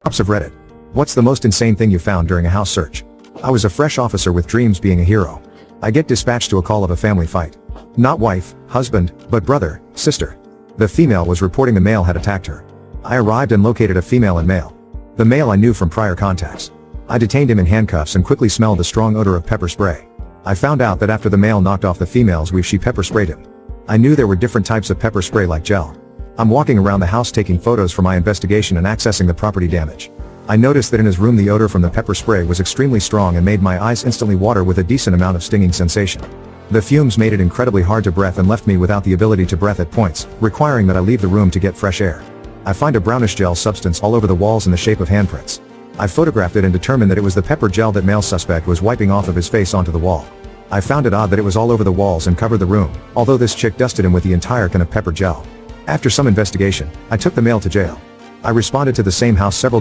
Ops of Reddit. What's the most insane thing you found during a house search? I was a fresh officer with dreams being a hero. I get dispatched to a call of a family fight. Not wife, husband, but brother, sister. The female was reporting the male had attacked her. I arrived and located a female and male. The male I knew from prior contacts. I detained him in handcuffs and quickly smelled the strong odor of pepper spray. I found out that after the male knocked off the female's weave, she pepper sprayed him. I knew there were different types of pepper spray like gel. I'm walking around the house taking photos for my investigation and accessing the property damage. I noticed that in his room the odor from the pepper spray was extremely strong and made my eyes instantly water with a decent amount of stinging sensation. The fumes made it incredibly hard to breathe and left me without the ability to breathe at points, requiring that I leave the room to get fresh air. I find a brownish gel substance all over the walls in the shape of handprints. I photographed it and determined that it was the pepper gel that male suspect was wiping off of his face onto the wall. I found it odd that it was all over the walls and covered the room, although this chick dusted him with the entire can of pepper gel. After some investigation, I took the male to jail. I responded to the same house several days